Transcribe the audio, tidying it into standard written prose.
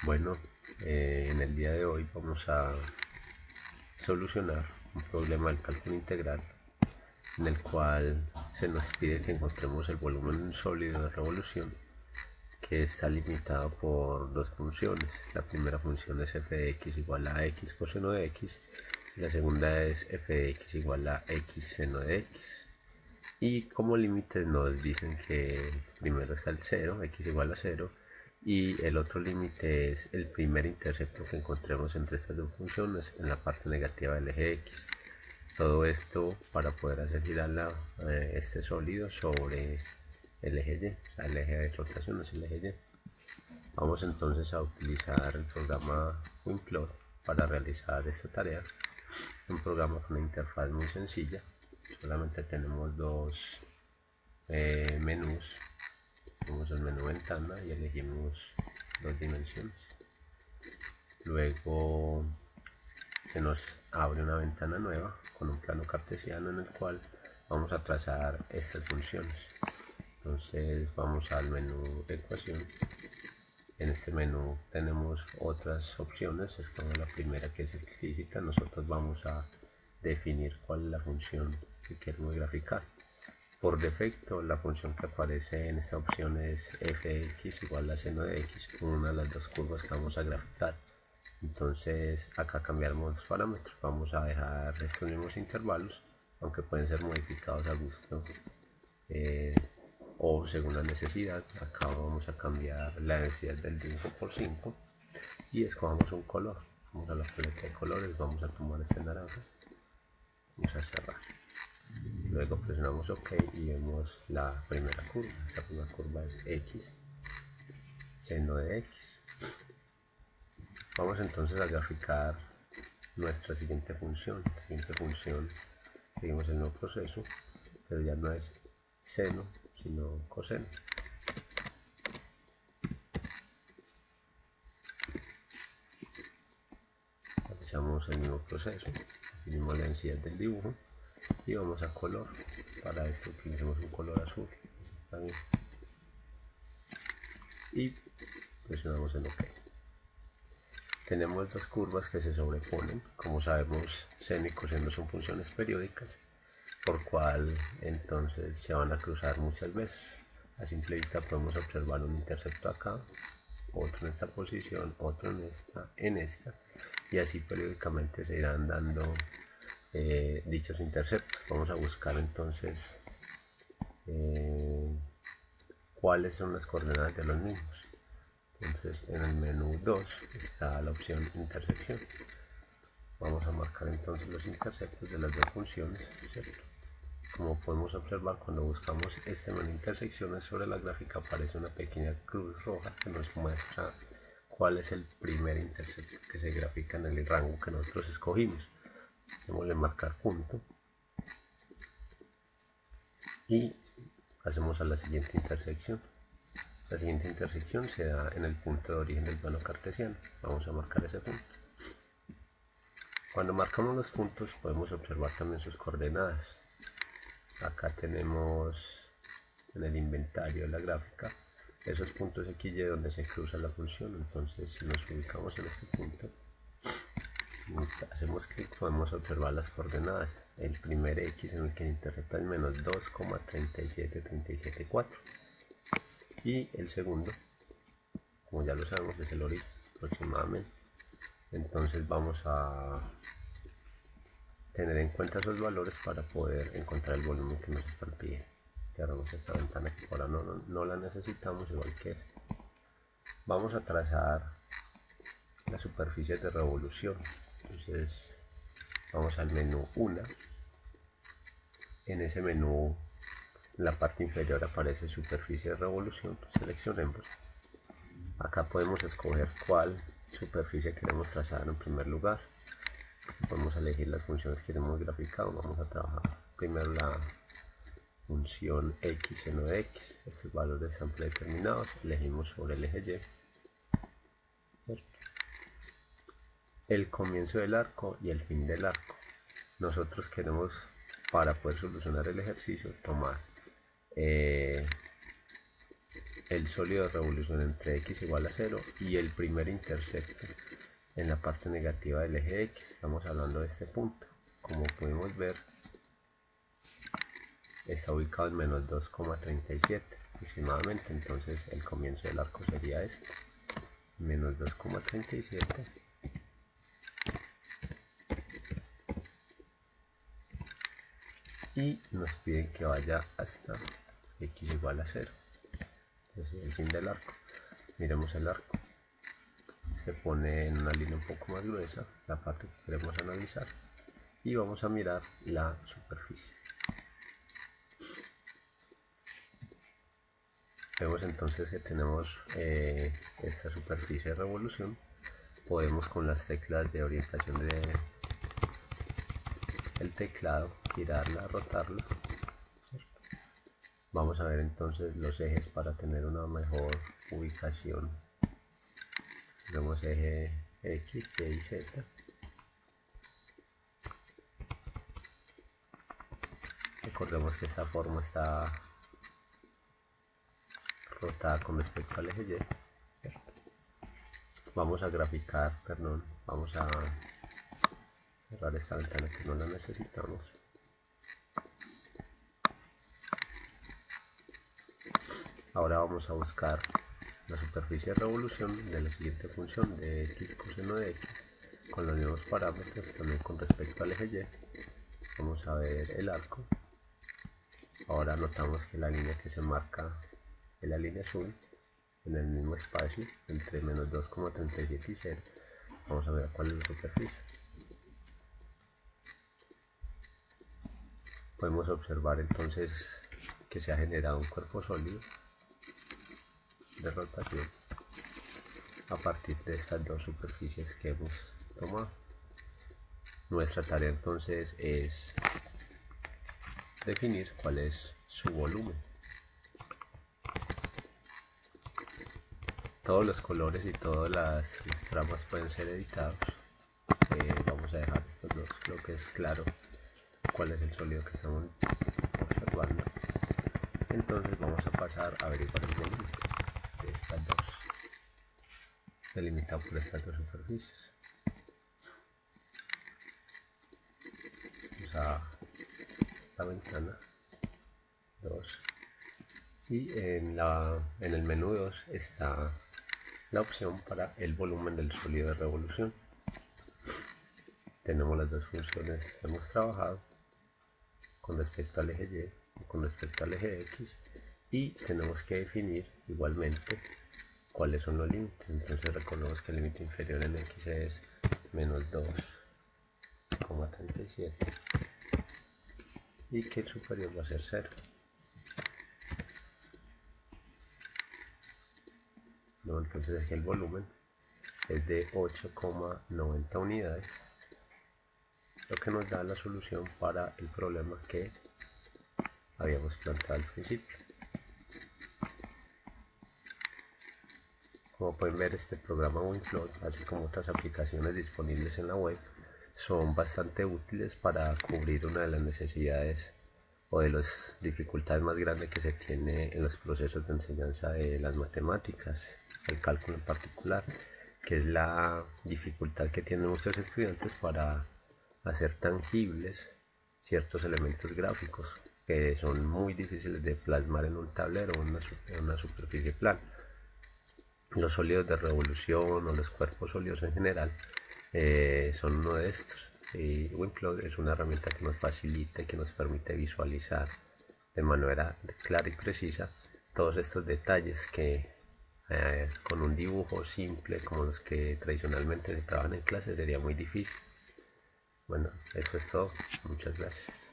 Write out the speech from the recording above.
Bueno, en el día de hoy vamos a solucionar un problema del cálculo integral en el cual se nos pide que encontremos el volumen sólido de revolución que está limitado por dos funciones. La primera función es f de x igual a x coseno de x y la segunda es f de x igual a x seno de x. Y como límites nos dicen que primero está el 0, x igual a 0, y el otro límite es el primer intercepto que encontremos entre estas dos funciones en la parte negativa del eje x. Todo esto para poder hacer girar este sólido sobre el eje y, o sea, el eje de rotación es el eje y. Vamos entonces a utilizar el programa WinPlot para realizar esta tarea. Un programa con una interfaz muy sencilla. Solamente tenemos dos menús. Tenemos el menú ventana y elegimos dos dimensiones. Luego se nos abre una ventana nueva con un plano cartesiano en el cual vamos a trazar estas funciones. Entonces vamos al menú de ecuación. En este menú tenemos otras opciones, es como la primera que es explícita. Nosotros vamos a definir cuál es la función que queremos graficar. Por defecto, la función que aparece en esta opción es fx igual a seno de x, una de las dos curvas que vamos a graficar. Entonces acá cambiamos los parámetros, vamos a dejar estos mismos intervalos, aunque pueden ser modificados a gusto o según la necesidad. Acá vamos a cambiar la densidad del dibujo por 5 y escojamos un color. Vamos a la paleta de colores, vamos a tomar este naranja, vamos a cerrar. Luego presionamos OK y vemos la primera curva. Esta primera curva es x, seno de x. Vamos entonces a graficar nuestra siguiente función. La siguiente función, seguimos el nuevo proceso, pero ya no es seno, sino coseno. Realizamos el mismo proceso, definimos la densidad del dibujo y vamos a color. Para esto utilizamos un color azul, está bien, y presionamos en OK. Tenemos dos curvas que se sobreponen. Como sabemos, seno y coseno son funciones periódicas, por cual entonces se van a cruzar muchas veces. A simple vista podemos observar un intercepto acá, otro en esta posición, otro en esta, y así periódicamente se irán dando dichos interceptos. Vamos a buscar entonces cuáles son las coordenadas de los mismos. Entonces en el menú 2 está la opción intersección. Vamos a marcar entonces los interceptos de las dos funciones, ¿cierto? Como podemos observar, cuando buscamos este menú intersecciones sobre la gráfica aparece una pequeña cruz roja que nos muestra cuál es el primer intercepto que se grafica en el rango que nosotros escogimos. Démosle marcar punto y pasemos a la siguiente intersección. La siguiente intersección se da en el punto de origen del plano cartesiano. Vamos a marcar ese punto. Cuando marcamos los puntos podemos observar también sus coordenadas. Acá tenemos en el inventario de la gráfica esos puntos X y donde se cruza la función. Entonces si nos ubicamos en este punto, hacemos clic, podemos observar las coordenadas. El primer X en el que intercepta el menos 2,37374 y el segundo, como ya lo sabemos, es el origen aproximadamente. Entonces vamos a tener en cuenta esos valores para poder encontrar el volumen que nos están pidiendo. Cerramos esta ventana que ahora no la necesitamos, igual que esta. Vamos a trazar la superficie de revolución. Entonces vamos al menú 1. En ese menú, en la parte inferior aparece superficie de revolución. Seleccionemos. Acá podemos escoger cuál superficie queremos trazar en primer lugar. Podemos elegir las funciones que queremos graficar. Vamos a trabajar primero la función x seno de x. Estos valores están predeterminados. Elegimos sobre el eje y el comienzo del arco y el fin del arco. Nosotros queremos, para poder solucionar el ejercicio, tomar el el sólido de revolución entre x igual a 0 y el primer intersecto en la parte negativa del eje x. Estamos hablando de este punto. Como podemos ver, está ubicado en menos 2,37 aproximadamente, entonces el comienzo del arco sería este, menos 2,37 y nos piden que vaya hasta x igual a 0. Ese es el fin del arco. Miremos el arco. Se pone en una línea un poco más gruesa, la parte que queremos analizar, y vamos a mirar la superficie. Vemos entonces que tenemos esta superficie de revolución. Podemos con las teclas de orientación del teclado girarla, rotarla. Vamos a ver entonces los ejes para tener una mejor ubicación. Tenemos eje X, Y y Z. Recordemos que esta forma está rotada con respecto al eje Y. Vamos a graficar, vamos a cerrar esta ventana que no la necesitamos. Ahora vamos a buscar la superficie de revolución de la siguiente función de x coseno de x con los mismos parámetros, también con respecto al eje Y. Vamos a ver el arco. Ahora notamos que la línea que se marca es la línea azul en el mismo espacio entre menos 2,37 y 0. Vamos a ver cuál es la superficie. Podemos observar entonces que se ha generado un cuerpo sólido de rotación a partir de estas dos superficies que hemos tomado. Nuestra tarea entonces es definir cuál es su volumen. Todos los colores y todas las tramas pueden ser editados. Vamos a dejar estos dos, creo que es claro cuál es el sólido que estamos observando. Entonces vamos a pasar a averiguar el volumen de estas dos, delimitado por estas dos superficies. Vamos a esta ventana 2 y en el menú 2 está la opción para el volumen del sólido de revolución. Tenemos las dos funciones que hemos trabajado con respecto al eje Y y con respecto al eje X, y tenemos que definir igualmente cuáles son los límites. Entonces recordemos que el límite inferior en X es menos 2,37 y que el superior va a ser 0. No, entonces aquí el volumen es de 8,90 unidades, lo que nos da la solución para el problema que habíamos planteado al principio. Como pueden ver, este programa WinFlow, así como otras aplicaciones disponibles en la web, son bastante útiles para cubrir una de las necesidades o de las dificultades más grandes que se tiene en los procesos de enseñanza de las matemáticas, el cálculo en particular, que es la dificultad que tienen muchos estudiantes para hacer tangibles ciertos elementos gráficos que son muy difíciles de plasmar en un tablero o en una superficie plana. Los sólidos de revolución o los cuerpos sólidos en general son uno de estos, y WinFlow es una herramienta que nos facilita y que nos permite visualizar de manera clara y precisa todos estos detalles que con un dibujo simple como los que tradicionalmente se trabajan en clase sería muy difícil. Bueno, eso es todo. Muchas gracias.